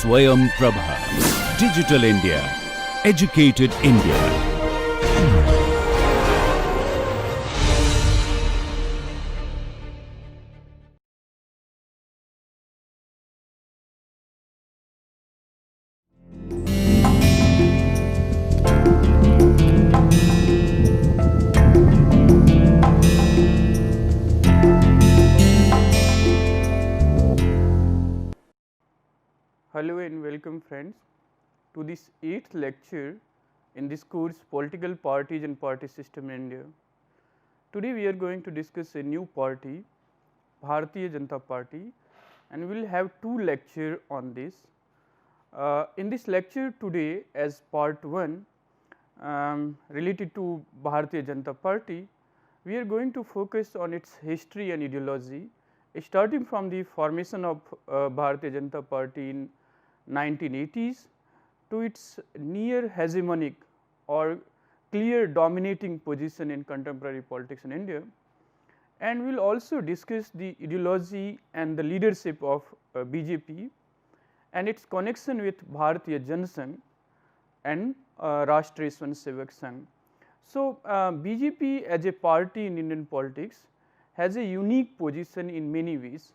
Swayam Prabha. Digital India. Educated India. Hello and welcome friends to this 8th lecture in this course Political Parties and Party System in India. Today we are going to discuss a new party, Bhartiya Janata Party, and we will have 2 lectures on this. In this lecture today as part 1 related to Bhartiya Janata Party, we are going to focus on its history and ideology starting from the formation of Bharatiya Janata Party in 1980s to its near hegemonic or clear dominating position in contemporary politics in India, and we will also discuss the ideology and the leadership of BJP and its connection with Bharatiya Janasangh and Rashtriya Swayansevak Sangh. So, BJP as a party in Indian politics has a unique position in many ways,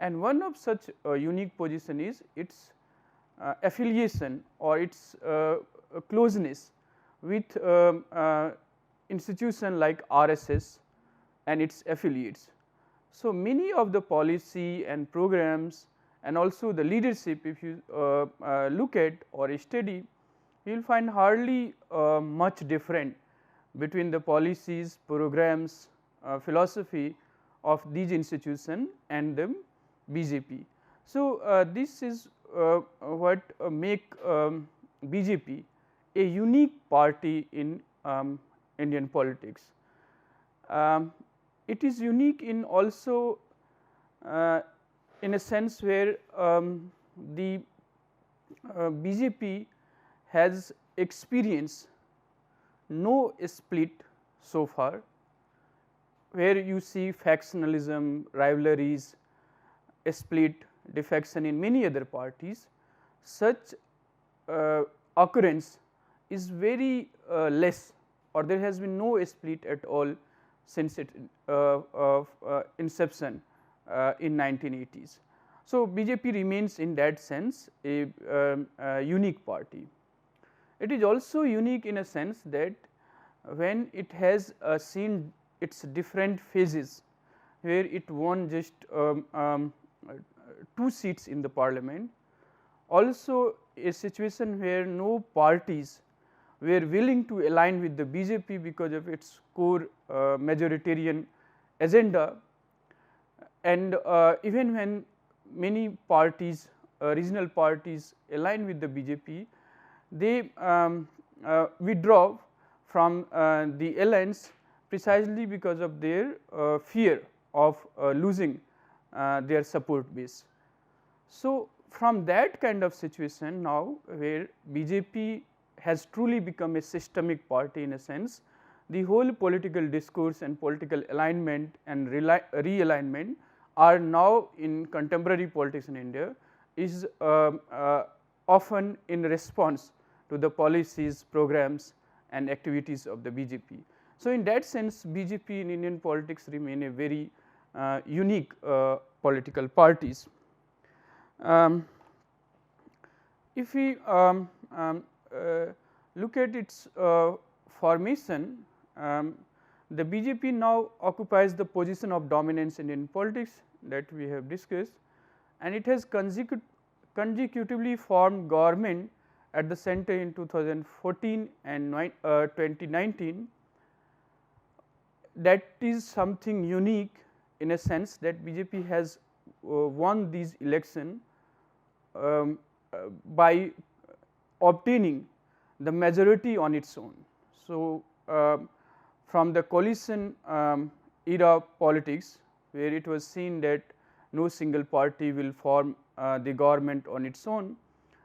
and one of such unique position is its affiliation or its closeness with institution like RSS and its affiliates. So, many of the policy and programs and also the leadership, if you look at or study, you will find hardly much different between the policies, programs, philosophy of these institutions and the BJP. So, this is what make BJP a unique party in Indian politics. It is unique in also in a sense where the BJP has experienced no split so far, where you see factionalism, rivalries, split, defection in many other parties. Such occurrence is very less, or there has been no split at all since its inception in 1980s. So, BJP remains in that sense a unique party. It is also unique in a sense that when it has seen its different phases, where it won just 2 seats in the parliament, also a situation where no parties were willing to align with the BJP because of its core majoritarian agenda, and even when many parties, regional parties align with the BJP, they withdraw from the alliance precisely because of their fear of losing their support base. So, from that kind of situation now, where BJP has truly become a systemic party in a sense, the whole political discourse and political alignment and realignment are now in contemporary politics in India is often in response to the policies, programs and activities of the BJP. So, in that sense BJP in Indian politics remain a very unique political parties. If we look at its formation, the BJP now occupies the position of dominance in Indian politics that we have discussed, and it has consecutively formed government at the center in 2014 and 2019. That is something unique in a sense that BJP has won these election by obtaining the majority on its own. So, from the coalition era politics, where it was seen that no single party will form the government on its own,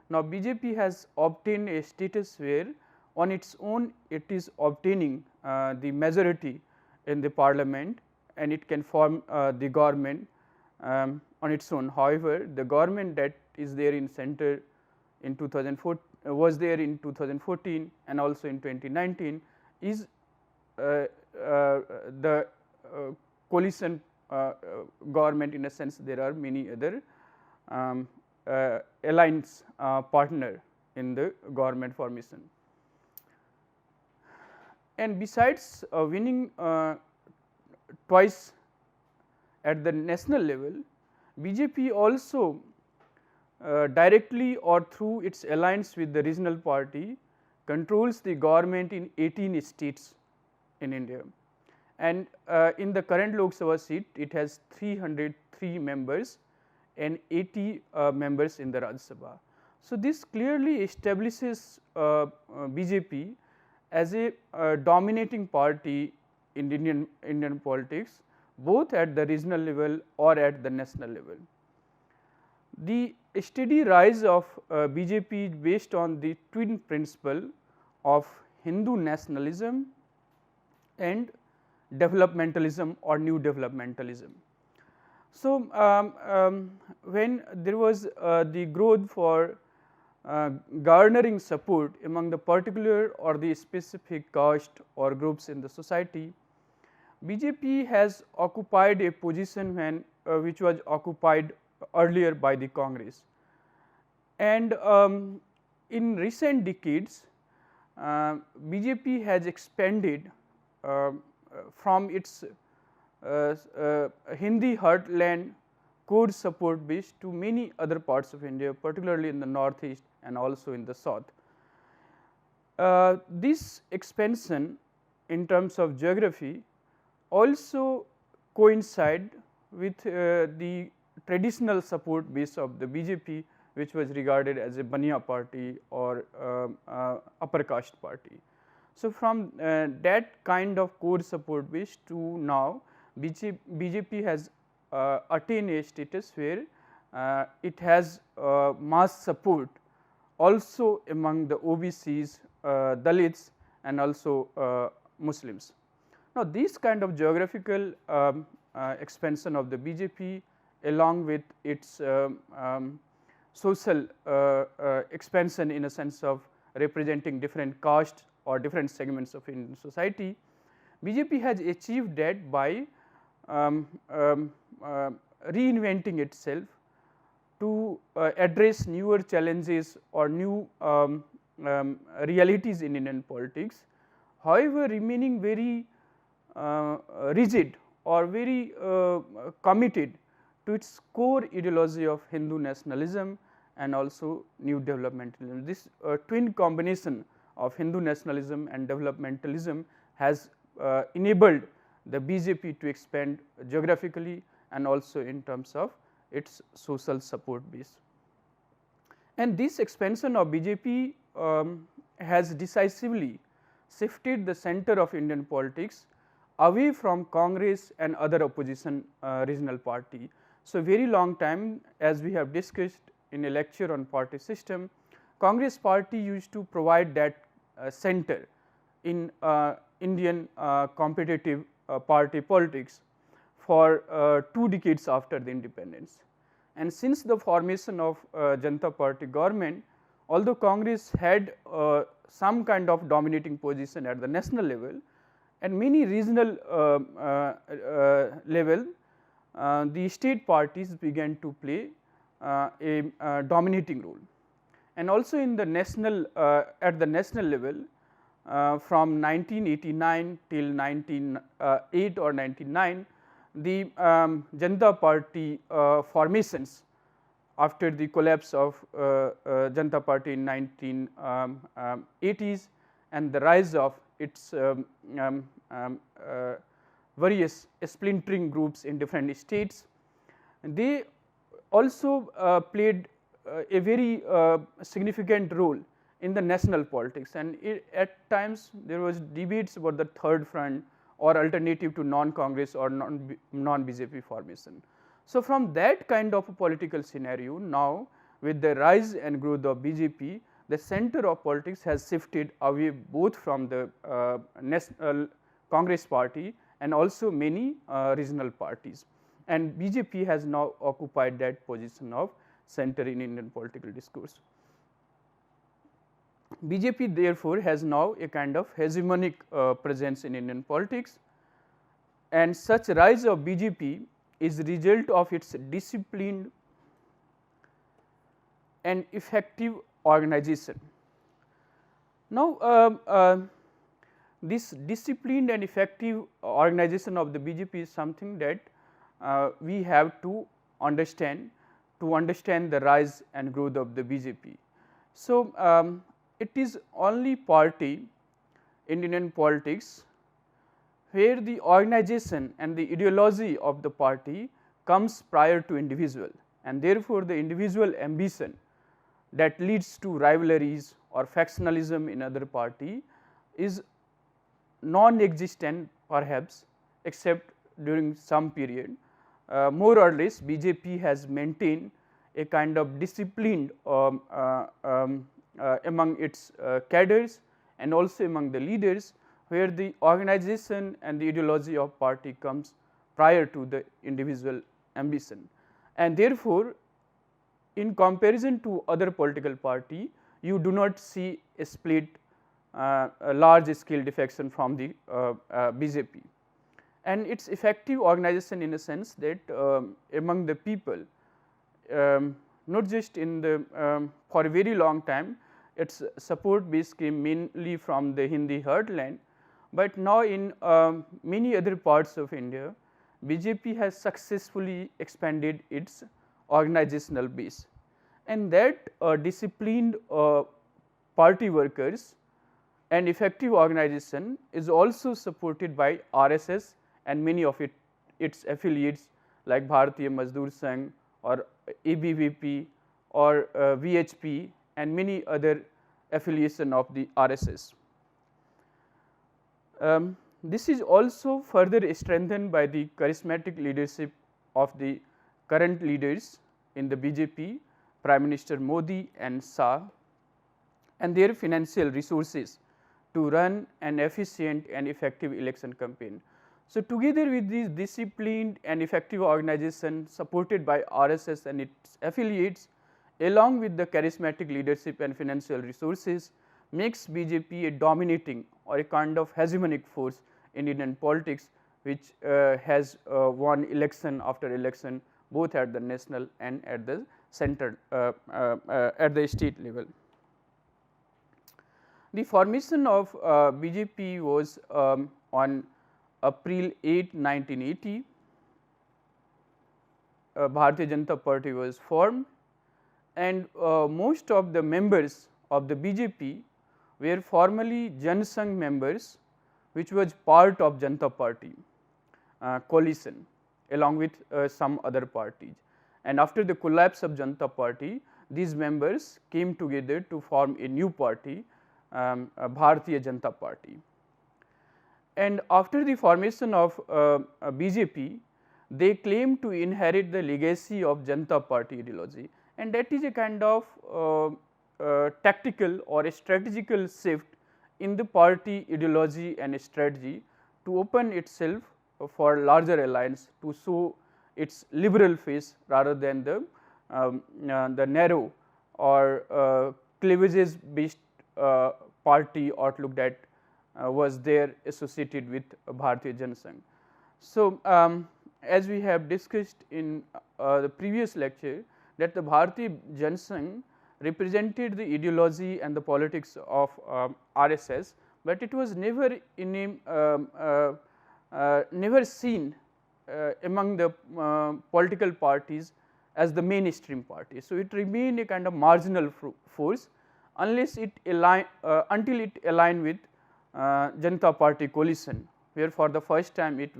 now BJP has obtained a status where on its own it is obtaining the majority in the parliament, and it can form the government on its own. However, the government that is there in center in 2004 was there in 2014 and also in 2019 is the coalition government. In a sense, there are many other alliance partner in the government formation. And besides winning twice at the national level, BJP also directly or through its alliance with the regional party controls the government in 18 states in India. And in the current Lok Sabha seat, it has 303 members and 80 members in the Rajya Sabha. So, this clearly establishes BJP as a dominating party in Indian politics, both at the regional level or at the national level. The steady rise of BJP is based on the twin principle of Hindu nationalism and developmentalism or new developmentalism. So, when there was the growth for garnering support among the particular or the specific caste or groups in the society, BJP has occupied a position when which was occupied earlier by the Congress. And in recent decades, BJP has expanded from its Hindi heartland core support base to many other parts of India, particularly in the northeast and also in the south. This expansion in terms of geography also coincide with the traditional support base of the BJP, which was regarded as a Baniya party or upper caste party. So, from that kind of core support base to now, BJP has attained a status where it has mass support also among the OBCs, Dalits and also Muslims. Now, this kind of geographical expansion of the BJP along with its social expansion in a sense of representing different castes or different segments of Indian society, BJP has achieved that by reinventing itself to address newer challenges or new realities in Indian politics, however remaining very rigid or very committed to its core ideology of Hindu nationalism and also new developmentalism. This twin combination of Hindu nationalism and developmentalism has enabled the BJP to expand geographically and also in terms of its social support base. And this expansion of BJP has decisively shifted the center of Indian politics away from Congress and other opposition regional party. So, very long time, as we have discussed in a lecture on party system, Congress party used to provide that center in Indian competitive party politics for 2 decades after the independence. And since the formation of Janata party government, although Congress had some kind of dominating position at the national level and many regional level, the state parties began to play a dominating role. And also in the national at the national level, from 1989 till 1908 or 1909, the Janata party formations after the collapse of Janata party in 1980s and the rise of its various splintering groups in different states, they also played a very significant role in the national politics, and at times there was debates about the third front or alternative to non-Congress or non-BJP formation. So, from that kind of a political scenario, now with the rise and growth of BJP, the center of politics has shifted away both from the national Congress party and also many regional parties, and BJP has now occupied that position of center in Indian political discourse. BJP therefore has now a kind of hegemonic presence in Indian politics, and such rise of BJP is result of its disciplined and effective organization. Now, this disciplined and effective organization of the BJP is something that we have to understand the rise and growth of the BJP. So, it is only party in Indian politics where the organization and the ideology of the party comes prior to individual, and therefore, the individual ambition that leads to rivalries or factionalism in other party is non-existent perhaps, except during some period. More or less BJP has maintained a kind of disciplined among its cadres and also among the leaders, where the organization and the ideology of party comes prior to the individual ambition. And therefore, in comparison to other political party, you do not see a split, a large scale defection from the BJP. And its effective organization in a sense that among the people, not just in the for a very long time, its support base came mainly from the Hindi heartland, but now in many other parts of India, BJP has successfully expanded its organizational base, and that disciplined party workers and effective organization is also supported by RSS and many of its affiliates like Bhartiya Mazdoor Sangh or ABVP or VHP and many other affiliation of the RSS. This is also further strengthened by the charismatic leadership of the current leaders in the BJP, Prime Minister Modi and Shah, and their financial resources to run an efficient and effective election campaign. So, together with this disciplined and effective organization supported by RSS and its affiliates, along with the charismatic leadership and financial resources, makes BJP a dominating or a kind of hegemonic force in Indian politics, which has won election after election both at the national and at the central at the state level. The formation of BJP was on April 8, 1980. Bhartiya Janata Party was formed, and most of the members of the BJP were formerly Jan Sangh members, which was part of Janata Party coalition along with some other parties. And after the collapse of Janata Party, these members came together to form a new party, Bhartiya Janata Party. And after the formation of BJP, they claim to inherit the legacy of Janata Party ideology, and that is a kind of tactical or a strategical shift in the party ideology and strategy to open itself for larger alliance, to show its liberal face rather than the narrow or cleavages based party outlook that was there associated with Bhartiya Jana Sangh. So, as we have discussed in the previous lecture, that the Bhartiya Jana Sangh represented the ideology and the politics of RSS, but it was never in never seen among the political parties as the mainstream party. So, it remained a kind of marginal force unless it until it aligned with Janata Party coalition, where for the first time it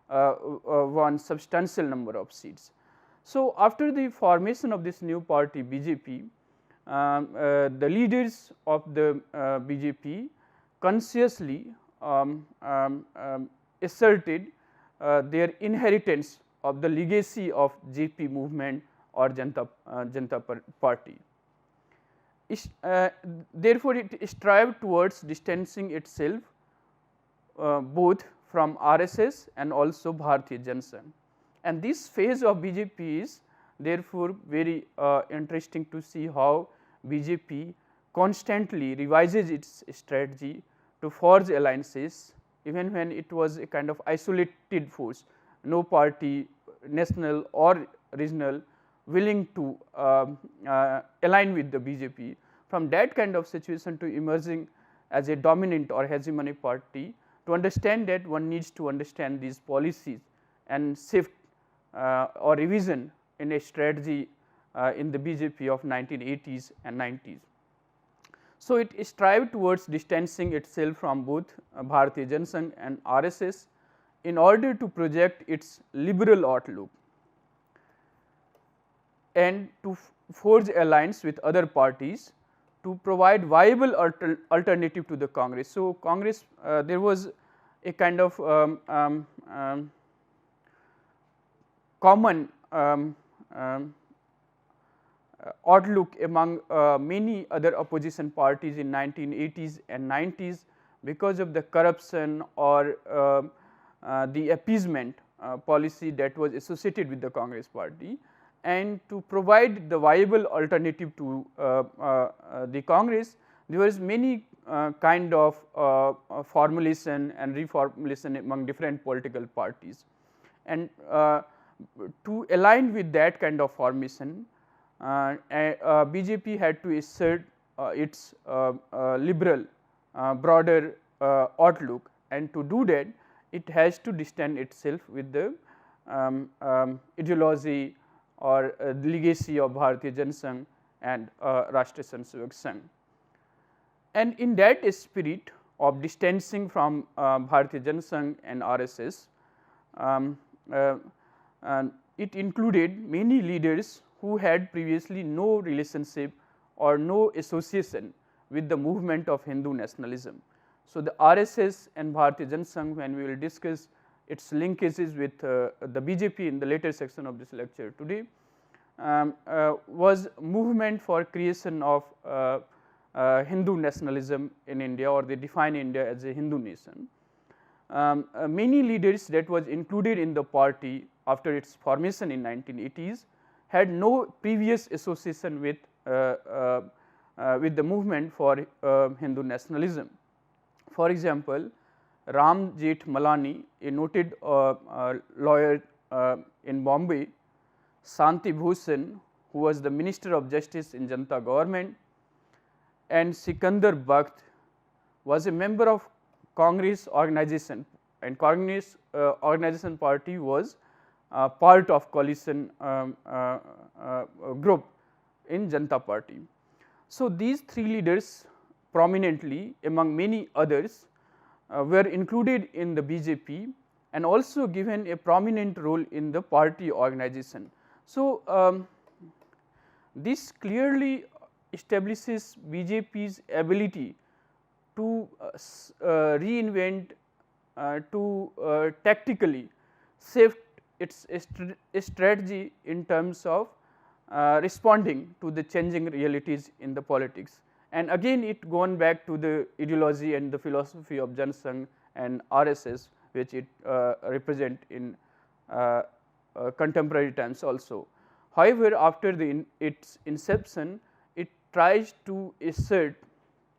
won substantial number of seats. So, after the formation of this new party BJP, the leaders of the BJP consciously asserted their inheritance of the legacy of JP movement or Janata Party. Therefore, it strived towards distancing itself both from RSS and also Bhartiya Jana Sangh. And this phase of BJP is therefore very interesting to see how BJP constantly revises its strategy to forge alliances even when it was a kind of isolated force, no party, national or regional, willing to align with the BJP. From that kind of situation to emerging as a dominant or hegemonic party, to understand that one needs to understand these policies and shift or revision in a strategy in the BJP of 1980s and 90s. So, it strived towards distancing itself from both Bhartiya Janata and RSS in order to project its liberal outlook and to forge alliance with other parties to provide viable alternative to the Congress. So, Congress there was a kind of common outlook among many other opposition parties in 1980s and 90s because of the corruption or the appeasement policy that was associated with the Congress party, and to provide the viable alternative to the Congress, there was many kind of formulation and reformulation among different political parties. And to align with that kind of formation, BJP had to assert its liberal broader outlook, and to do that it has to distance itself with the ideology or the legacy of Bhartiya Janata and Rashtriya Swayansemak Sangh. And in that spirit of distancing from Bhartiya Janata and RSS, it included many leaders who had previously no relationship or no association with the movement of Hindu nationalism. So, the RSS and Bhartiya Janata, when we will discuss its linkages with the BJP in the later section of this lecture today, was movement for creation of Hindu nationalism in India, or they define India as a Hindu nation. Many leaders that was included in the party after its formation in 1980s had no previous association with the movement for Hindu nationalism. For example, Ram Jethmalani, a noted lawyer in Bombay, Shanti Bhushan, who was the Minister of Justice in Janata government, and Sikandar Bakht was a member of Congress organization, and Congress organization party was part of coalition group in Janata party. So, these three leaders prominently among many others were included in the BJP and also given a prominent role in the party organization. So, this clearly establishes BJP's ability to reinvent, to tactically shift its strategy in terms of responding to the changing realities in the politics. And again it gone back to the ideology and the philosophy of Janasangh and RSS, which it represent in contemporary times also. However, after its inception, it tries to assert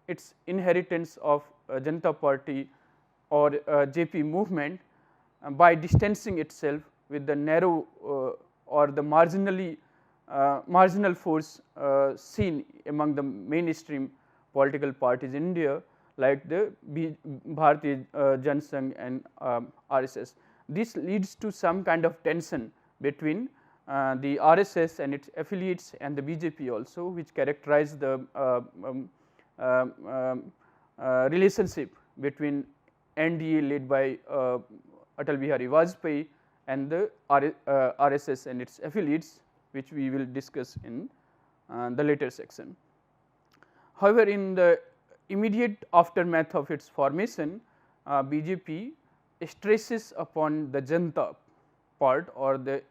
its inheritance of Janata party or JP movement by distancing itself with the narrow or the marginal force seen among the mainstream political parties in India, like the Bhartiya Janata and RSS. This leads to some kind of tension between the RSS and its affiliates and the BJP also, which characterize the relationship between NDA led by Atal Bihari Vajpayee and the RSS and its affiliates, which we will discuss in the later section. However, in the immediate aftermath of its formation, BJP stresses upon the Janata part or the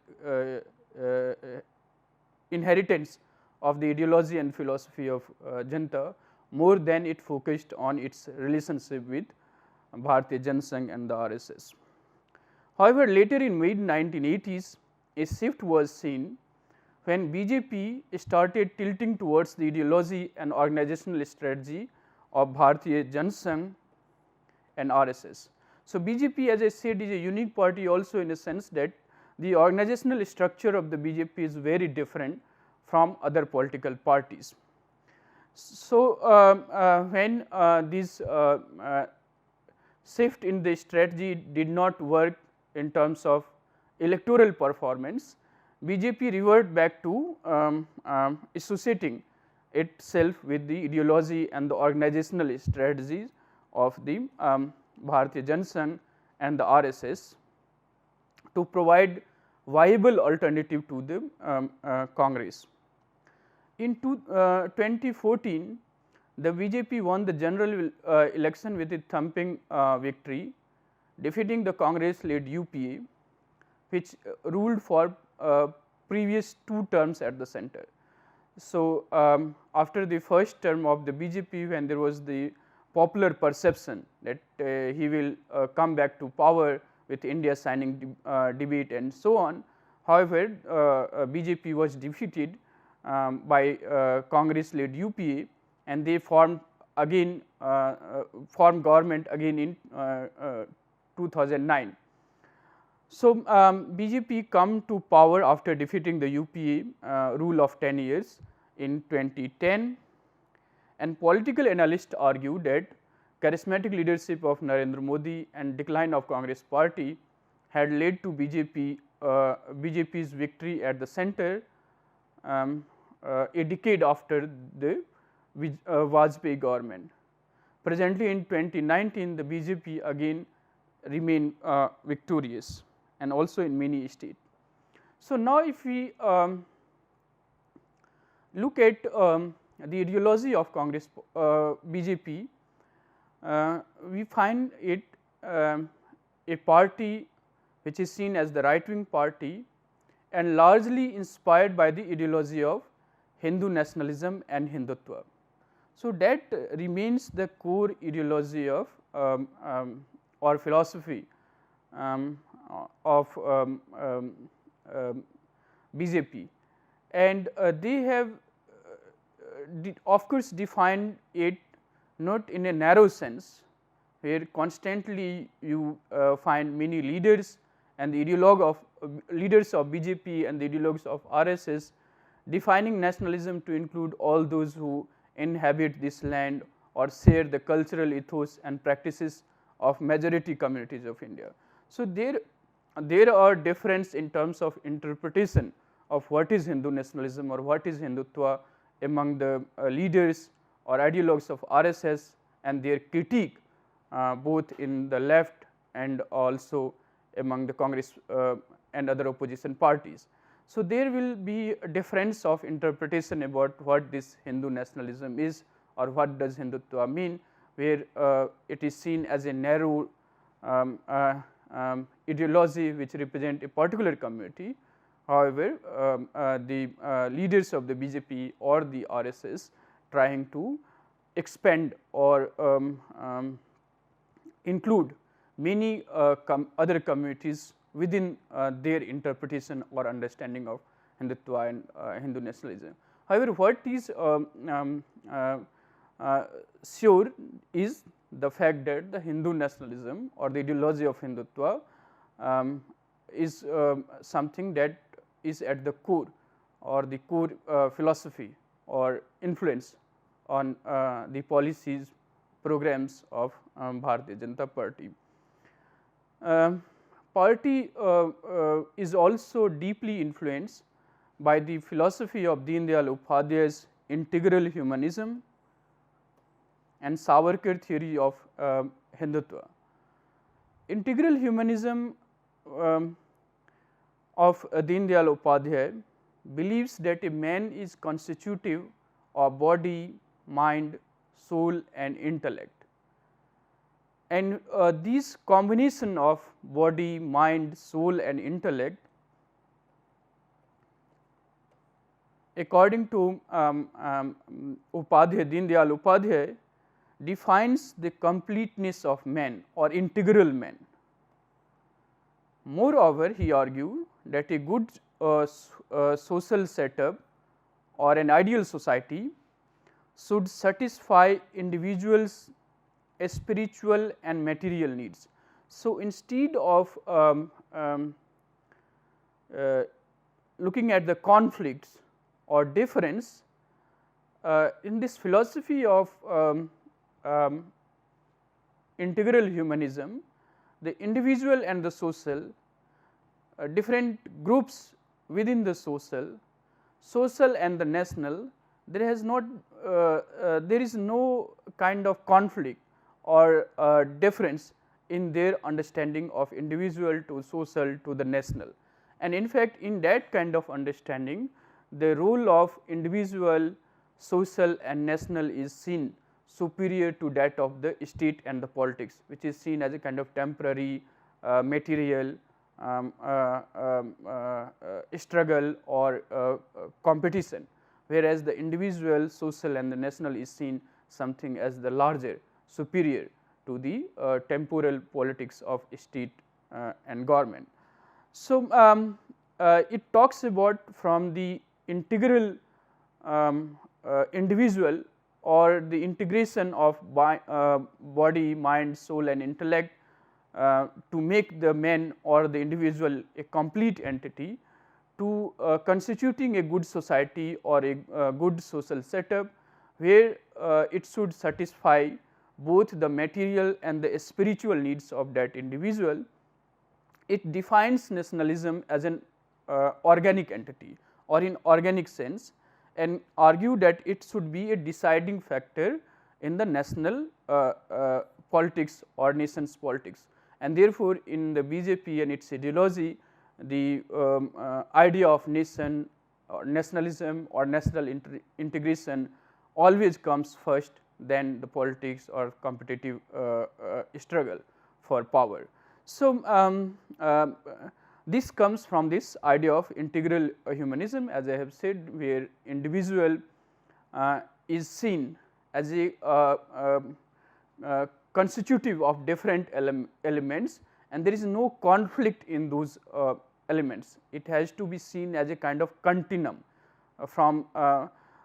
inheritance of the ideology and philosophy of Janata more than it focused on its relationship with Bhartiya Janata and the RSS. However, later in mid 1980s, a shift was seen when BJP started tilting towards the ideology and organizational strategy of Bhartiya Janata and RSS. So, BJP, as I said, is a unique party also in a sense that the organizational structure of the BJP is very different from other political parties. So, when this shift in the strategy did not work in terms of electoral performance, BJP revert back to associating itself with the ideology and the organizational strategies of the Bhartiya Janata and the RSS to provide viable alternative to the Congress. In 2014, the BJP won the general election with a thumping victory, defeating the Congress-led UPA, which ruled for previous 2 terms at the center. So, after the first term of the BJP, when there was the popular perception that he will come back to power with India signing debate and so on. However, BJP was defeated by Congress-led UPA, and they formed again formed government again in 2009. So, BJP come to power after defeating the UPA rule of 10 years in 2010, and political analysts argue that charismatic leadership of Narendra Modi and decline of Congress party had led to BJP's victory at the center a decade after the Vajpayee government. Presently in 2019, the BJP again remain victorious and also in many states. So, now if we look at the ideology of Congress BJP, we find it a party which is seen as the right wing party and largely inspired by the ideology of Hindu nationalism and Hindutva. So, that remains the core ideology of or philosophy of BJP, and they have of course defined it not in a narrow sense, where constantly you find many leaders and the ideologue of leaders of BJP and the ideologues of RSS defining nationalism to include all those who inhabit this land or share the cultural ethos and practices of majority communities of India. So, there are difference in terms of interpretation of what is Hindu nationalism or what is Hindutva among the leaders or ideologues of RSS and their critique both in the left and also among the Congress and other opposition parties. So, there will be a difference of interpretation about what this Hindu nationalism is or what does Hindutva mean, where it is seen as a narrow ideology which represent a particular community. However, the leaders of the BJP or the RSS trying to expand or include many other communities within their interpretation or understanding of Hindutva and Hindu nationalism. However, what is sure is the fact that the Hindu nationalism or the ideology of Hindutva is something that is at the core or the core philosophy or influence on the policies programs of Bharatiya Janata Party. Party is also deeply influenced by the philosophy of Deendayal Upadhyay's integral humanism and Savarkar theory of Hindutva. Integral humanism of Deendayal Upadhyay believes that a man is constitutive of body, mind, soul and intellect, and this combination of body, mind, soul and intellect according to Upadhyay, Deendayal Upadhyay defines the completeness of man or integral man. Moreover, he argued that a good social setup or an ideal society should satisfy individuals' spiritual and material needs. So, instead of looking at the conflicts or difference, in this philosophy of integral humanism, the individual and the social, different groups within the social and the national, there is no kind of conflict or difference in their understanding of individual to social to the national. And in fact, in that kind of understanding, the role of individual, social and national is seen superior to that of the state and the politics, which is seen as a kind of temporary material struggle or competition, whereas the individual, social and the national is seen something as the larger, superior to the temporal politics of state and government. So, it talks about from the integral individual or the integration of body, mind, soul and intellect to make the man or the individual a complete entity, to constituting a good society or a good social setup, where it should satisfy both the material and the spiritual needs of that individual. It defines nationalism as an organic entity or in organic sense, and argue that it should be a deciding factor in the national politics or nation's politics. And therefore, in the BJP and its ideology, the idea of nation or nationalism or national integration always comes first than the politics or competitive struggle for power. So, this comes from this idea of integral humanism, as I have said, where individual is seen as a constitutive of different elements, and there is no conflict in those elements. It has to be seen as a kind of continuum from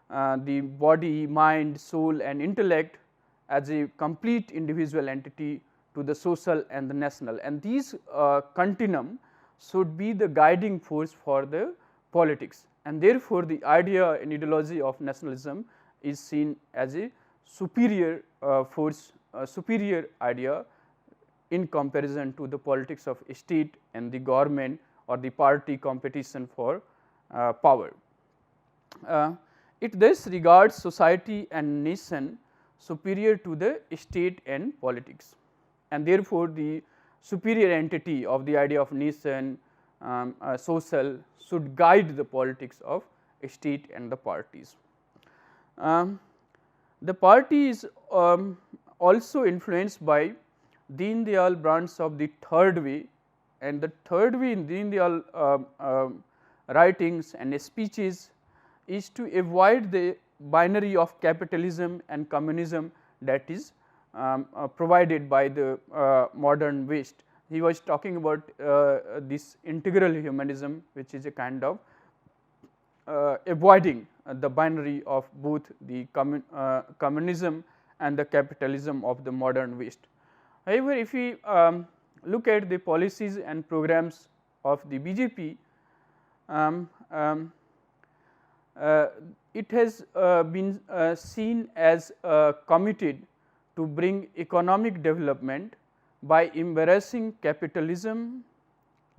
the body, mind, soul and intellect as a complete individual entity to the social and the national, and these continuum should be the guiding force for the politics, and therefore, the idea and ideology of nationalism is seen as a superior force, superior idea in comparison to the politics of state and the government or the party competition for power. It thus regards society and nation superior to the state and politics, and therefore, the superior entity of the idea of nation, social should guide the politics of state and the parties. The party is also influenced by Deen Dayal branch of the third way, and the third way in Deen Dayal writings and speeches is to avoid the binary of capitalism and communism that is provided by the modern West. He was talking about this integral humanism, which is a kind of avoiding the binary of both the communism and the capitalism of the modern West. However, if we look at the policies and programs of the BJP, it has been seen as committed to bring economic development by embracing capitalism,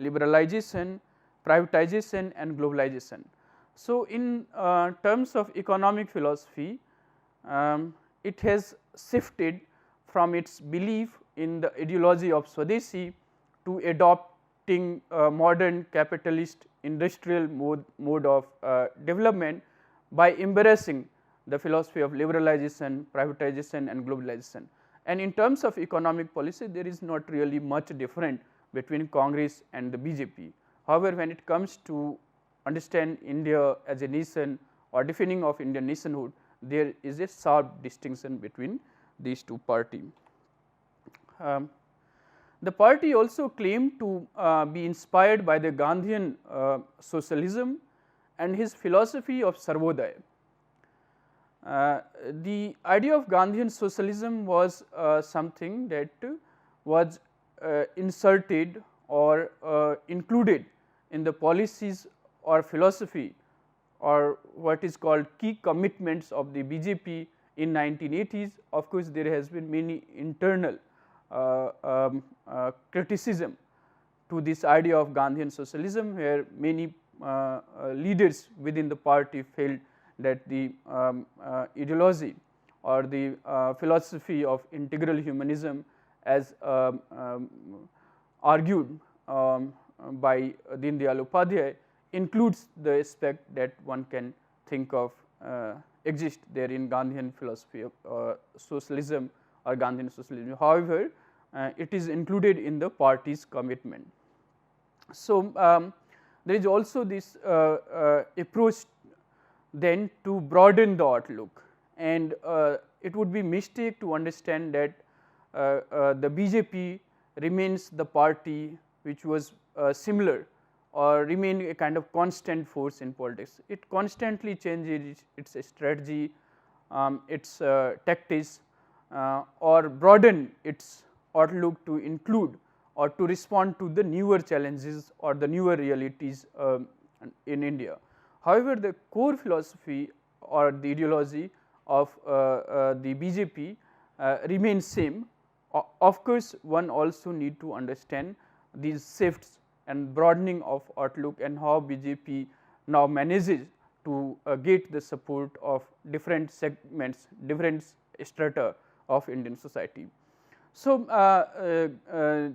liberalization, privatization and globalization. So, in terms of economic philosophy, it has shifted from its belief in the ideology of Swadeshi to adopting modern capitalist industrial mode of development by embracing the philosophy of liberalization, privatization and globalization. And in terms of economic policy, there is not really much different between Congress and the BJP. However, when it comes to understand India as a nation or defining of Indian nationhood, there is a sharp distinction between these two parties. The party also claimed to be inspired by the Gandhian socialism and his philosophy of Sarvodaya. The idea of Gandhian socialism was something that was inserted or included in the policies or philosophy or what is called key commitments of the BJP in 1980s. Of course, there has been many internal criticism to this idea of Gandhian socialism, where many leaders within the party felt that the ideology or the philosophy of integral humanism as argued by Deendayal Upadhyay includes the aspect that one can think of exist there in Gandhian philosophy of socialism or Gandhian socialism. However, it is included in the party's commitment. So, there is also this approach then to broaden the outlook, and it would be mistake to understand that the BJP remains the party which was similar or remain a kind of constant force in politics. It constantly changes its strategy, its tactics, or broaden its outlook to include or to respond to the newer challenges or the newer realities in India. However, the core philosophy or the ideology of the BJP remains same. Of course, one also need to understand these shifts and broadening of outlook and how BJP now manages to get the support of different segments, different strata of Indian society. So,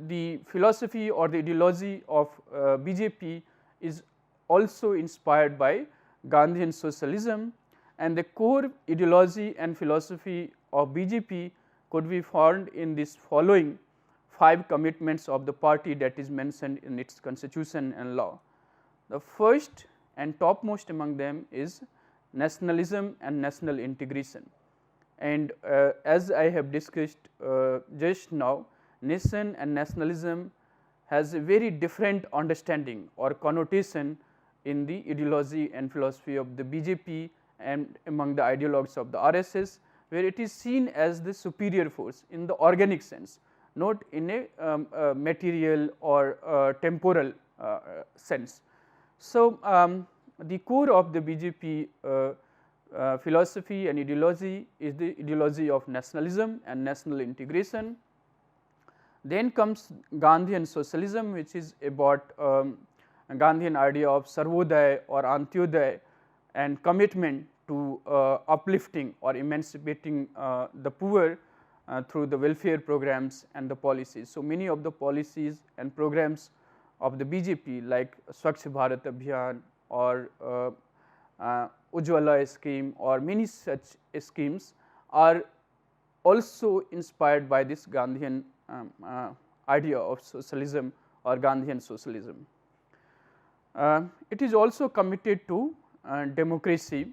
the philosophy or the ideology of BJP is also inspired by Gandhian socialism, and the core ideology and philosophy of BJP could be found in this following 5 commitments of the party that is mentioned in its constitution and law. The first and topmost among them is nationalism and national integration. And as I have discussed just now, nation and nationalism has a very different understanding or connotation in the ideology and philosophy of the BJP and among the ideologues of the RSS, where it is seen as the superior force in the organic sense, not in a material or temporal sense. So, the core of the BJP philosophy and ideology is the ideology of nationalism and national integration. Then comes Gandhian socialism, which is about Gandhian idea of Sarvodaya or Antyodaya and commitment to uplifting or emancipating the poor through the welfare programs and the policies. So, many of the policies and programs of the BJP like Swachh Bharat Abhiyan or Ujjwala scheme or many such schemes are also inspired by this Gandhian idea of socialism or Gandhian socialism. It is also committed to democracy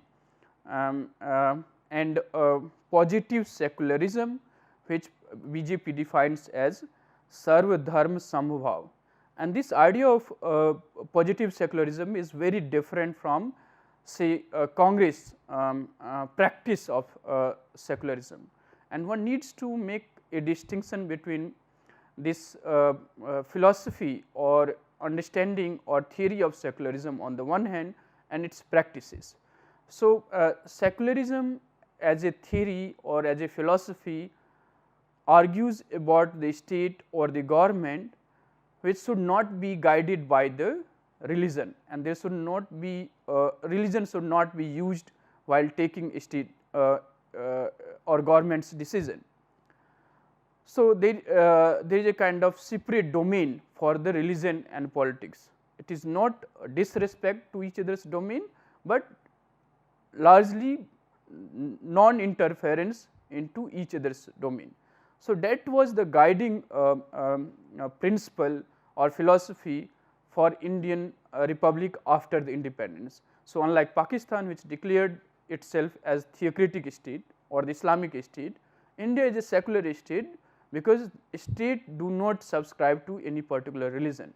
and positive secularism, which BJP defines as Sarva Dharma Sambhav. And this idea of positive secularism is very different from say Congress practice of secularism, and one needs to make a distinction between this philosophy or understanding or theory of secularism on the one hand and its practices. So, secularism as a theory or as a philosophy argues about the state or the government which should not be guided by the religion, and there should not be religion should not be used while taking state or government's decision. So, there is a kind of separate domain for the religion and politics. It is not disrespect to each other's domain, but largely non-interference into each other's domain. So, that was the guiding principle or philosophy for Indian Republic after the independence. So, unlike Pakistan, which declared itself as theocratic state or the Islamic state, India is a secular state because state do not subscribe to any particular religion.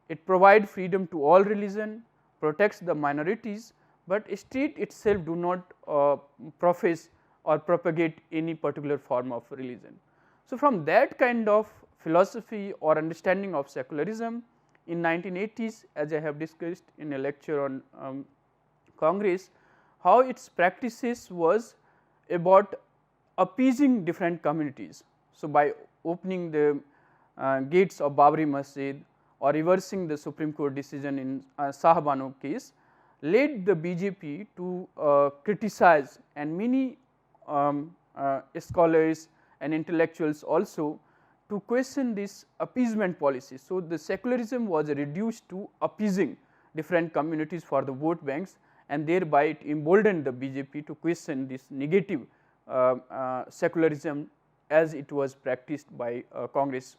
It provides freedom to all religion, protects the minorities, but state itself do not profess or propagate any particular form of religion. So, from that kind of philosophy or understanding of secularism in 1980s, as I have discussed in a lecture on Congress, how its practices was about appeasing different communities. So, by opening the gates of Babri Masjid or reversing the Supreme Court decision in Shah Bano case, led the BJP to criticize, and many scholars and intellectuals also to question this appeasement policy. So, the secularism was reduced to appeasing different communities for the vote banks, and thereby it emboldened the BJP to question this negative secularism as it was practiced by Congress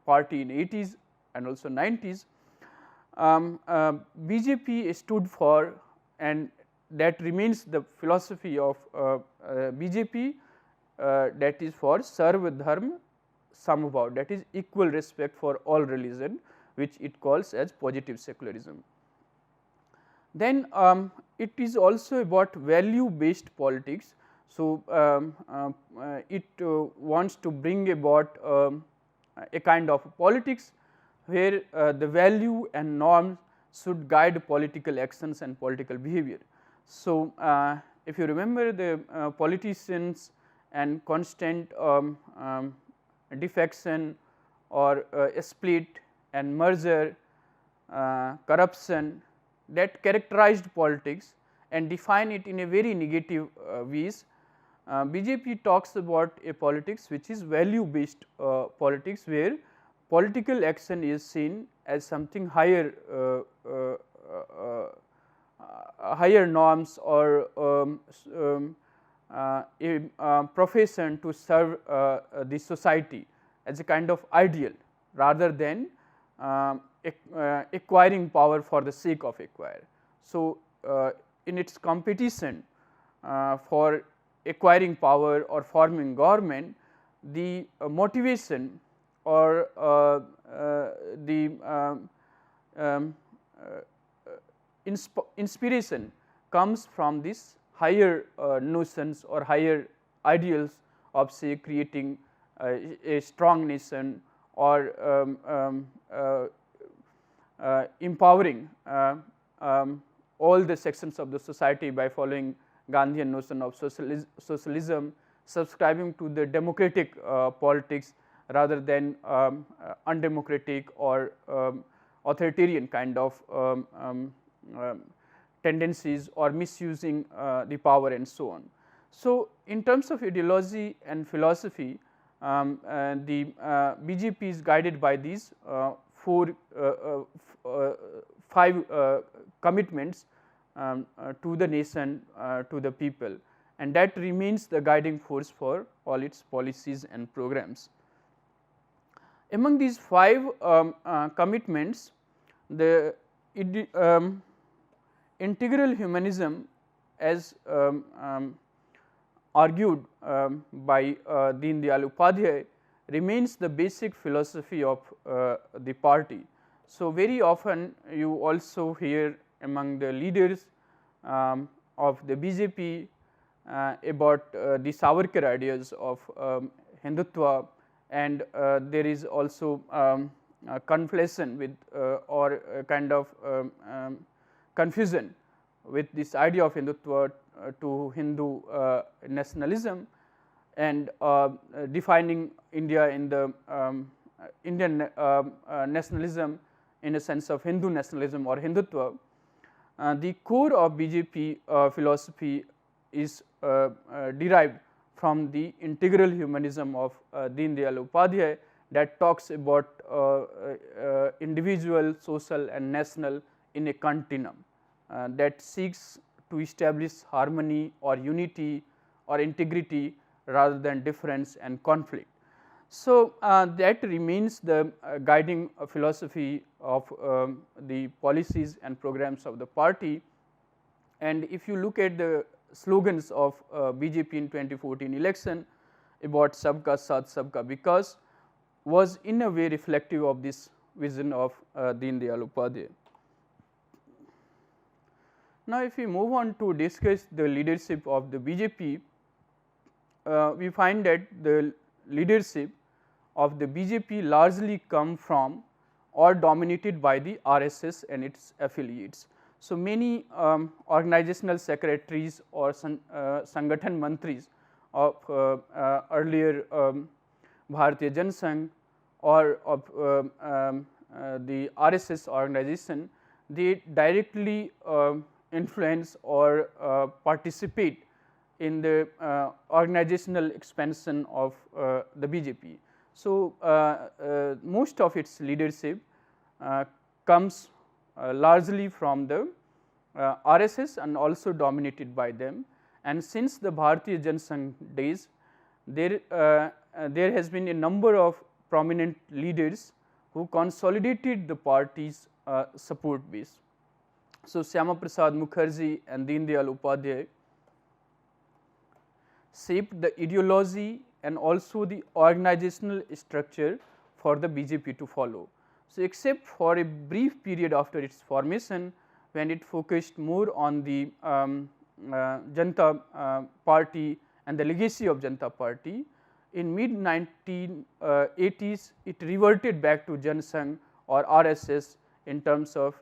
party in 80s and also 90s. BJP stood for, and that remains the philosophy of BJP, that is for Sarva Dharma Samabhav, that is equal respect for all religion, which it calls as positive secularism. Then it is also about value based politics. So, it wants to bring about a kind of politics where the value and norms should guide political actions and political behavior. So, if you remember the politicians and constant defection or split and merger, corruption, that characterized politics and define it in a very negative ways. BJP talks about a politics which is value based politics, where political action is seen as something higher, higher norms, or a profession to serve the society as a kind of ideal, rather than acquiring power for the sake of acquire. So, in its competition for acquiring power or forming government, the motivation or the inspiration comes from this higher notions or higher ideals of, say, creating a strong nation, or empowering all the sections of the society by following Gandhian notion of socialism, subscribing to the democratic politics rather than undemocratic or authoritarian kind of tendencies, or misusing the power and so on. So, in terms of ideology and philosophy, the BJP is guided by these five commitments to the nation, to the people, and that remains the guiding force for all its policies and programs. Among these five commitments, the integral humanism, as argued by Deen Dayal Upadhyay, remains the basic philosophy of the party. So, very often you also hear among the leaders of the BJP about the Savarkar ideas of Hindutva, and there is also conflation with or a kind of confusion with this idea of Hindutva to Hindu nationalism, and defining India in the Indian nationalism in a sense of Hindu nationalism or Hindutva. The core of BJP philosophy is derived from the integral humanism of Deen Dayal Upadhyay, that talks about individual, social and national in a continuum, that seeks to establish harmony or unity or integrity rather than difference and conflict. So, that remains the guiding philosophy of the policies and programs of the party. And if you look at the slogans of BJP in 2014 election, about Sabka Saath Sabka Vikas was in a way reflective of this vision of Deen Dayal Upadhyay. Now, if we move on to discuss the leadership of the BJP, we find that the leadership of the BJP largely come from or dominated by the RSS and its affiliates. So, many organizational secretaries or Sangathan Mantris of earlier Bhartiya Jansangh or of the RSS organization, they directly influence or participate in the organizational expansion of the BJP. So, most of its leadership comes largely from the RSS and also dominated by them, and since the Bhartiya Jansangh days, there has been a number of prominent leaders who consolidated the party's support base. So, Syama Prasad Mukherjee and Deen Dayal Upadhyay shaped the ideology and also the organizational structure for the BJP to follow. So, except for a brief period after its formation, when it focused more on the Janata party and the legacy of Janata party, in mid 1980s it reverted back to Jansangh or RSS in terms of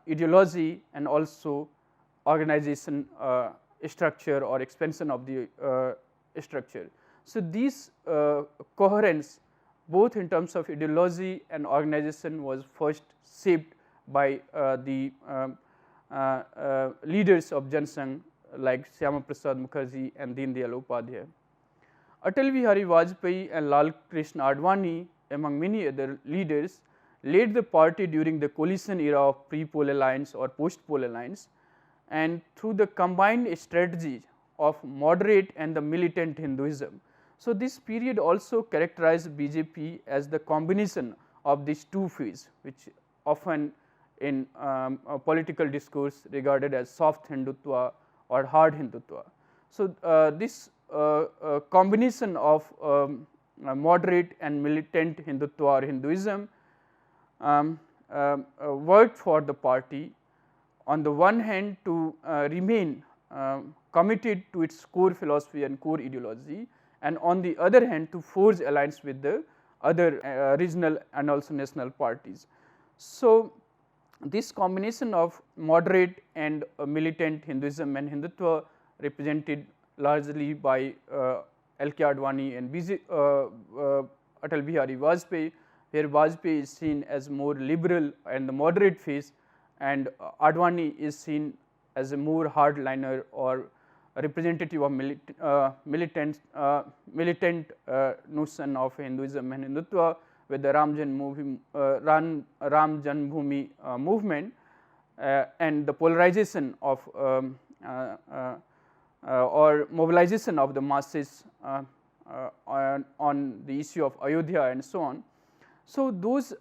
ideology and also organization structure or expansion of the structure. So, these coherence both in terms of ideology and organization was first shaped by the leaders of Jansangh like Syama Prasad Mukherjee and Deen Dayal Upadhyay. Atal Bihari Vajpayee and Lal Krishna Advani, among many other leaders, led the party during the coalition era of pre-poll alliance or post-poll alliance, and through the combined strategy of moderate and the militant Hinduism. So, this period also characterized BJP as the combination of these two phases, which often in political discourse regarded as soft Hindutva or hard Hindutva. So, this combination of moderate and militant Hindutva or Hinduism worked for the party on the one hand to remain committed to its core philosophy and core ideology, and on the other hand to forge alliance with the other regional and also national parties. So, this combination of moderate and militant Hinduism and Hindutva represented largely by L.K. Advani and Atal Bihari Vajpayee, where Vajpayee is seen as more liberal and the moderate phase, and Advani is seen as a more hardliner or a representative of militant notion of Hinduism and Hindutva with the Ram Janmabhoomi movement and the polarization of or mobilization of the masses on the issue of Ayodhya and so on. So, those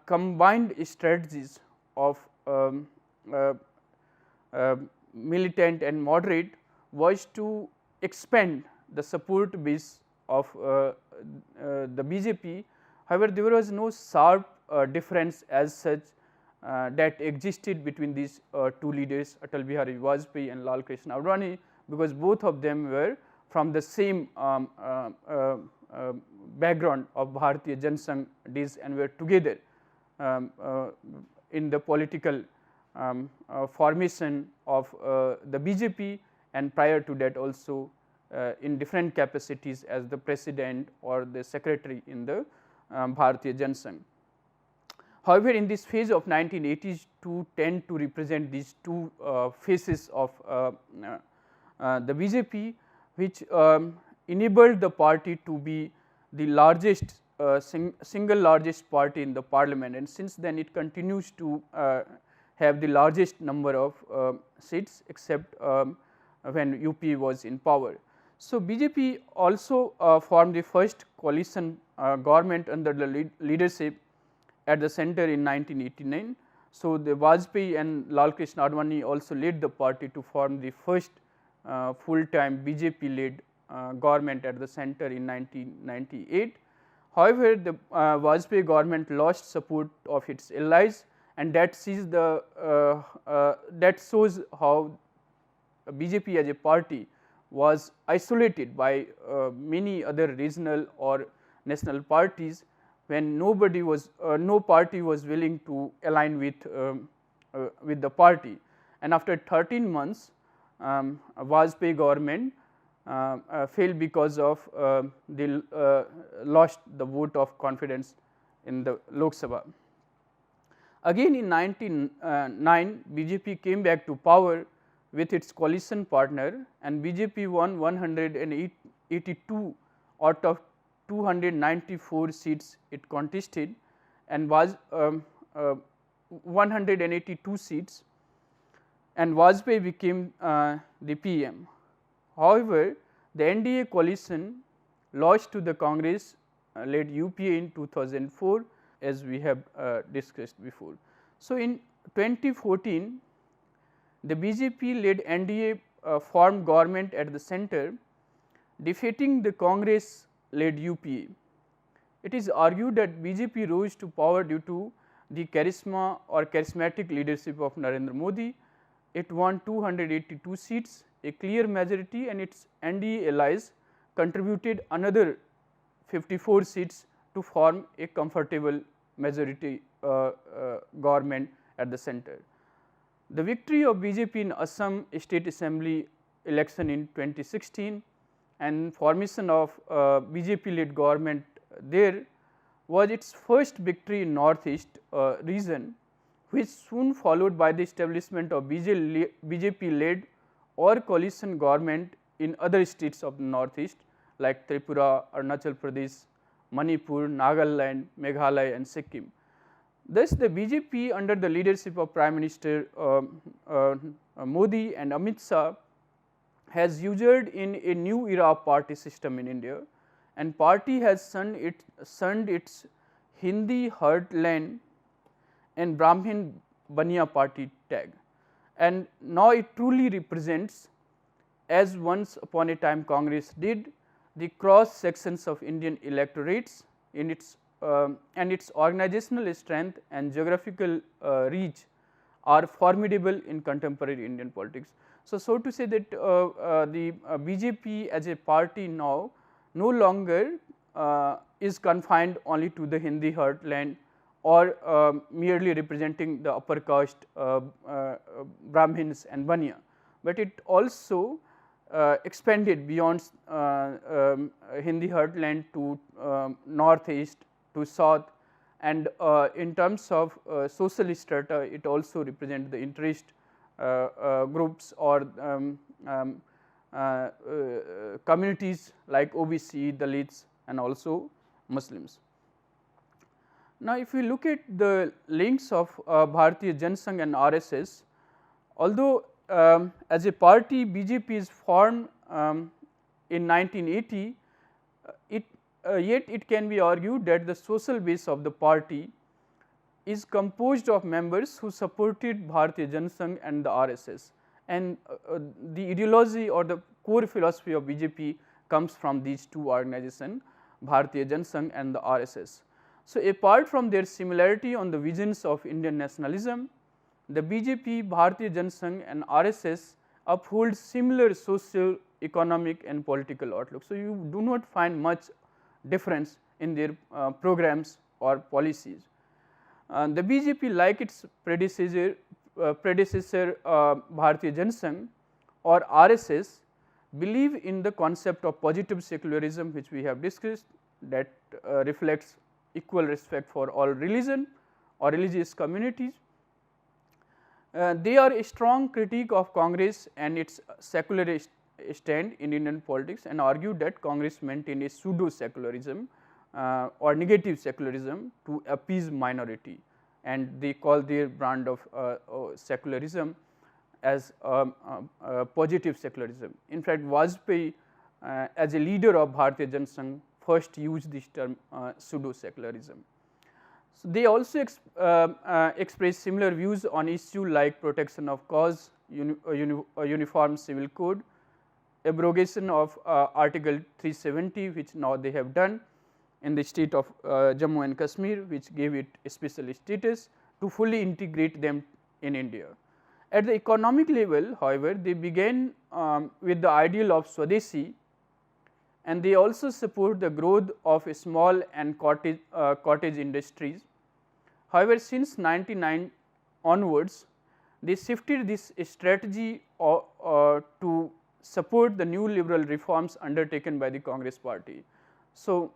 combined strategies of militant and moderate was to expand the support base of the BJP. However, there was no sharp difference as such that existed between these two leaders, Atal Bihari Vajpayee and Lal Krishna Advani, because both of them were from the same background of Bhartiya Jansangh days and were together in the political formation of the BJP, and prior to that also in different capacities as the president or the secretary in the Bhartiya Jansangh. However, in this phase of 1980s to tend to represent these two phases of the BJP, which enabled the party to be the largest single largest party in the parliament, and since then it continues to have the largest number of seats except when UP was in power. So, BJP also formed the first coalition government under the leadership at the center in 1989. So, the Vajpayee and Lal Krishna Advani also led the party to form the first full time BJP led government at the center in 1998. However, the Vajpayee government lost support of its allies, and that shows how BJP as a party was isolated by many other regional or national parties, when nobody was no party was willing to align with the party. And after 13 months, Vajpayee government failed because of they lost the vote of confidence in the Lok Sabha. Again in 1909, BJP came back to power with its coalition partner, and BJP won 182 out of 294 seats it contested, and was 182 seats, and Vajpayee became the PM. However, the NDA coalition lost to the Congress led UPA in 2004, as we have discussed before. So, in 2014, the BJP led NDA formed government at the center, defeating the Congress led UPA. It is argued that BJP rose to power due to the charisma or charismatic leadership of Narendra Modi. It won 282 seats, a clear majority, and its NDA allies contributed another 54 seats to form a comfortable majority government at the center. The victory of BJP in Assam State Assembly election in 2016 and formation of BJP led government there was its first victory in Northeast region, which soon followed by the establishment of BJP led or coalition government in other states of the Northeast like Tripura, Arunachal Pradesh, Manipur, Nagaland, Meghalaya and Sikkim. Thus, the BJP under the leadership of Prime Minister Modi and Amit Shah has usured in a new era of party system in India, and party has shunned its Hindi heartland and Brahmin Baniya party tag, and now it truly represents, as once upon a time Congress did, the cross sections of Indian electorates in its and its organizational strength and geographical reach are formidable in contemporary Indian politics. So to say that the BJP as a party now no longer is confined only to the Hindi heartland or merely representing the upper caste Brahmins and Baniya, but it also expanded beyond Hindi heartland to northeast, to south, and in terms of social strata it also represents the interest groups or communities like OBC, Dalits and also Muslims. Now, if we look at the links of Bhartiya Janasangh and RSS, although as a party BJP is formed in 1980, yet it can be argued that the social base of the party is composed of members who supported Bhartiya Janasangh and the RSS, and the ideology or the core philosophy of BJP comes from these two organizations, Bhartiya Janasangh and the RSS. So, apart from their similarity on the visions of Indian nationalism, the BJP, Bhartiya Janasangh and RSS uphold similar socio economic and political outlook. So, you do not find much difference in their programs or policies. The BJP, like its predecessor Bhartiya Janasangh or RSS, believe in the concept of positive secularism, which we have discussed, that reflects equal respect for all religion or religious communities. They are a strong critique of Congress and its secularist stand in Indian politics, and argue that Congress maintained a pseudo secularism or negative secularism to appease minority, and they call their brand of secularism as positive secularism. In fact, Vajpayee as a leader of Bhartiya Janasangh first used this term pseudo secularism. So, they also express similar views on issues like protection of cause, uniform civil code, abrogation of Article 370, which now they have done in the state of Jammu and Kashmir, which gave it a special status to fully integrate them in India. At the economic level, however, they began with the ideal of Swadeshi, and they also support the growth of small and cottage industries. However, since 99 onwards, they shifted this strategy to support the new liberal reforms undertaken by the Congress party. So,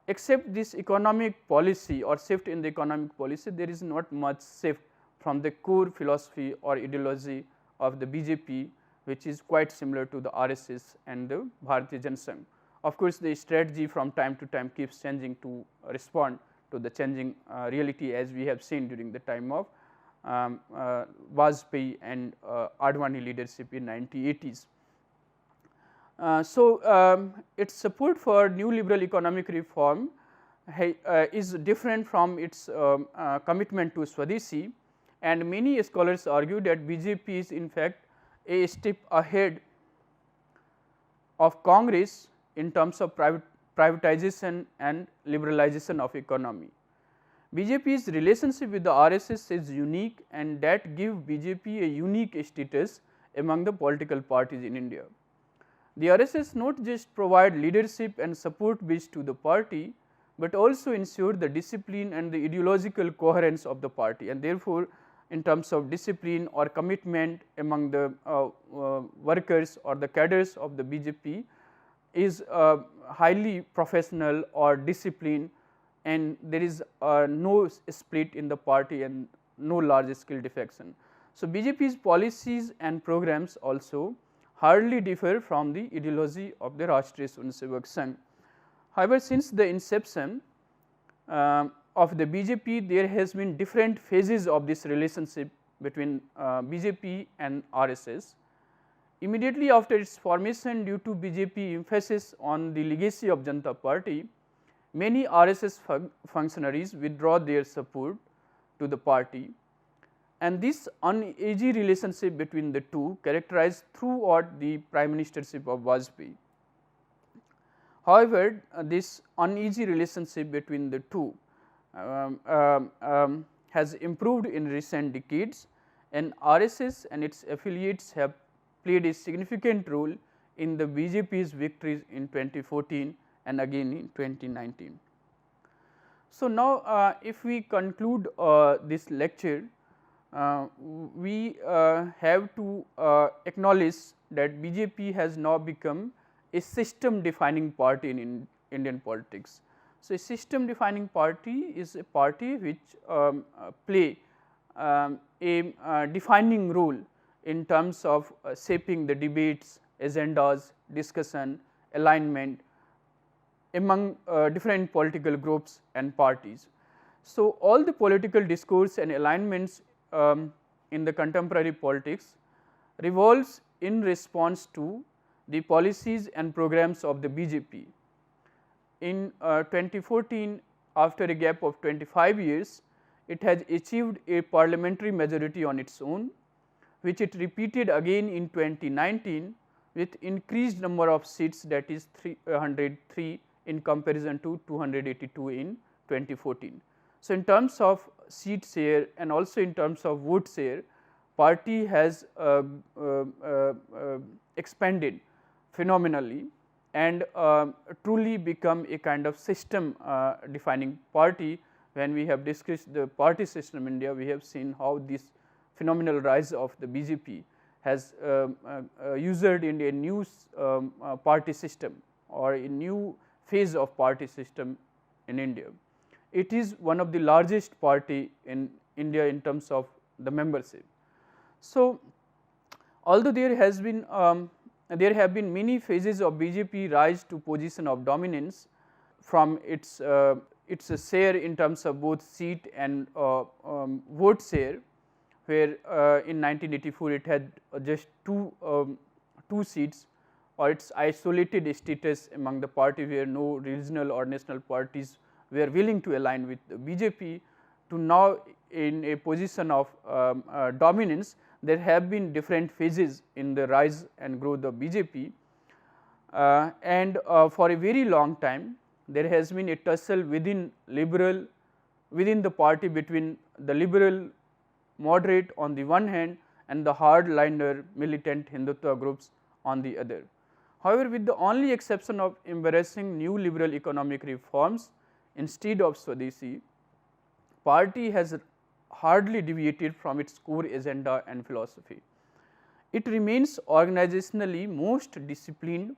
except this economic policy or shift in the economic policy, there is not much shift from the core philosophy or ideology of the BJP, which is quite similar to the RSS and the Bhartiya Janata Sangh. Of course, the strategy from time to time keeps changing to respond to the changing reality, as we have seen during the time of Vajpayee and Advani leadership in 1980s. Its support for new liberal economic reform is different from its commitment to Swadeshi, and many scholars argue that BJP is in fact a step ahead of Congress in terms of privatization and liberalization of economy. BJP's relationship with the RSS is unique, and that give BJP a unique status among the political parties in India. The RSS not just provide leadership and support base to the party, but also ensure the discipline and the ideological coherence of the party, and therefore, in terms of discipline or commitment among the workers or the cadres of the BJP is highly professional or disciplined, and there is no split in the party and no large scale defection. So, BJP's policies and programs also hardly differ from the ideology of the Rashtriya Swayamsevak Sangh. However, since the inception of the BJP, there has been different phases of this relationship between BJP and RSS. Immediately after its formation, due to BJP emphasis on the legacy of Janata Party, many RSS functionaries withdraw their support to the party, and this uneasy relationship between the two characterized throughout the prime ministership of Vajpayee. However, this uneasy relationship between the two has improved in recent decades, and RSS and its affiliates have played a significant role in the BJP's victories in 2014 and again in 2019. So, now if we conclude this lecture, we have to acknowledge that BJP has now become a system defining party in Indian politics. So, a system defining party is a party which play a defining role in terms of shaping the debates, agendas, discussion, alignment among different political groups and parties. So, all the political discourse and alignments in the contemporary politics revolves in response to the policies and programs of the BJP. In 2014, after a gap of 25 years, it has achieved a parliamentary majority on its own, which it repeated again in 2019 with increased number of seats, that is 303 in comparison to 282 in 2014. So, in terms of seat share and also in terms of vote share, party has expanded phenomenally and truly become a kind of system defining party. When we have discussed the party system in India, we have seen how this phenomenal rise of the BJP has ushered in a new party system or a new phase of party system in India. It is one of the largest party in India in terms of the membership. So, although there have been many phases of BJP rise to position of dominance from its share in terms of both seat and vote share, where in 1984 it had just two seats, or its isolated status among the party where no regional or national parties were willing to align with the BJP, to now in a position of dominance. there have been different phases in the rise and growth of BJP, and for a very long time there has been a tussle within the party between the liberal moderate on the one hand and the hardliner militant Hindutva groups on the other. However, with the only exception of embracing new liberal economic reforms instead of Swadeshi, party has hardly deviated from its core agenda and philosophy. It remains organizationally most disciplined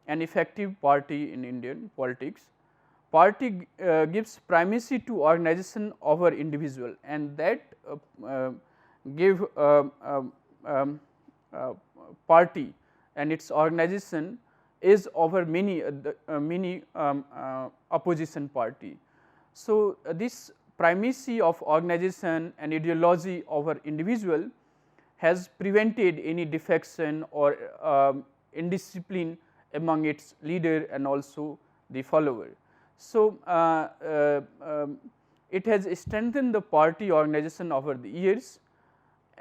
and effective party in Indian politics. Party gives primacy to organization over individual, and that give party and its organization is over many opposition party. So, this primacy of organization and ideology over individual has prevented any defection or indiscipline among its leader and also the follower. So, it has strengthened the party organization over the years.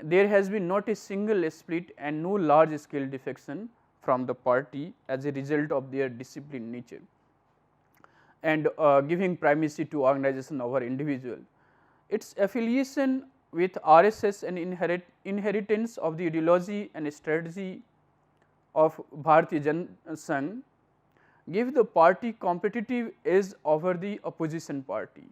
There has been not a single split and no large scale defection from the party as a result of their disciplined nature and giving primacy to organization over individual. Its affiliation with RSS and inheritance of the ideology and strategy of Bhartiya Janata give the party competitive edge over the opposition party.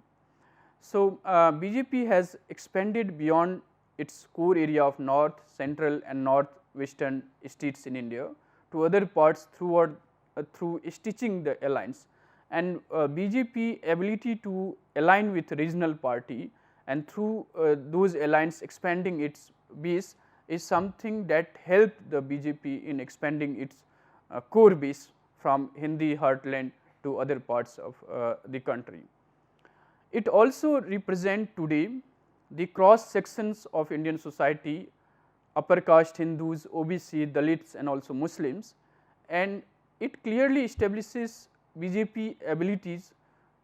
So, BJP has expanded beyond its core area of north, central and northwestern states in India to other parts through stitching the alliance, and BJP ability to align with regional party and through those alliance expanding its base is something that helped the BJP in expanding its core base from Hindi heartland to other parts of the country. It also represents today the cross sections of Indian society, upper caste Hindus, OBC, Dalits and also Muslims, and it clearly establishes BJP abilities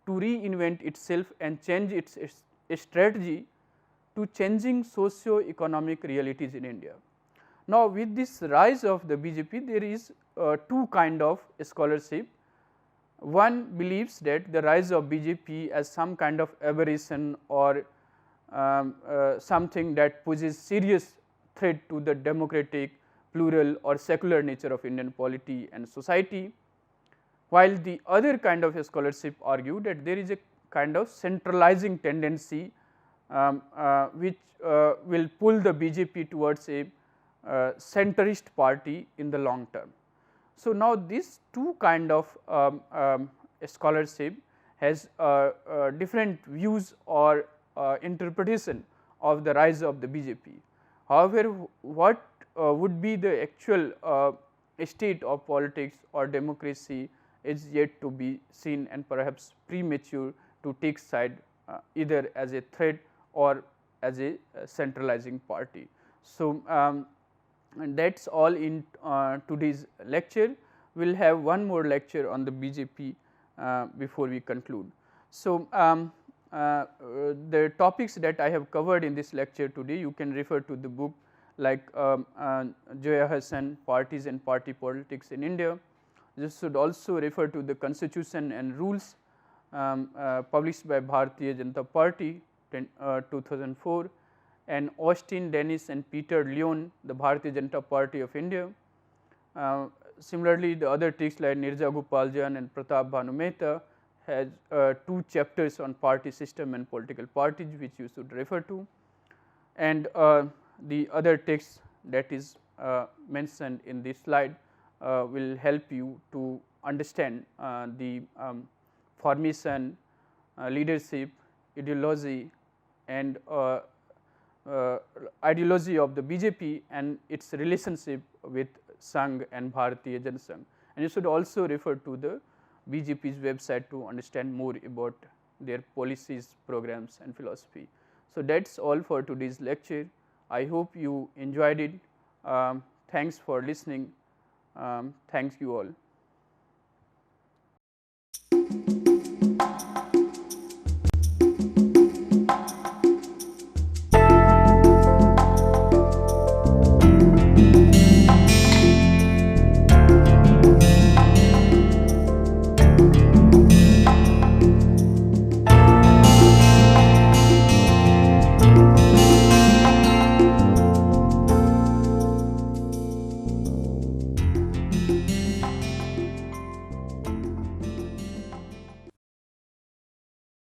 to reinvent itself and change its strategy to changing socio-economic realities in India. Now, with this rise of the BJP, there is two kind of scholarship. One believes that the rise of BJP as some kind of aberration or something that poses serious threat to the democratic, plural or secular nature of Indian polity and society, while the other kind of scholarship argue that there is a kind of centralizing tendency which will pull the BJP towards a centrist party in the long term. So, now these two kind of scholarship has different views or interpretation of the rise of the BJP. However, what would be the actual state of politics or democracy is yet to be seen and perhaps premature to take side either as a threat or as a centralizing party. So, and that is all in today's lecture. We will have one more lecture on the BJP before we conclude. So, the topics that I have covered in this lecture today, you can refer to the book like Joya Hassan, Parties and Party Politics in India. This should also refer to the Constitution and Rules published by Bhartiya Janata Party 2004, and Austin, Dennis and Peter Leon, the Bhartiya Janata Party of India. Similarly, the other texts like Nirja Gopaljan and Pratap Bhanu Mehta has 2 chapters on party system and political parties which you should refer to, and the other text that is mentioned in this slide will help you to understand the formation, leadership, ideology and ideology of the BJP and its relationship with Sangh and Bhartiya Janata. And you should also refer to the BJP's website to understand more about their policies, programs and philosophy. So, that is all for today's lecture. I hope you enjoyed it. Thanks for listening. Thanks you all.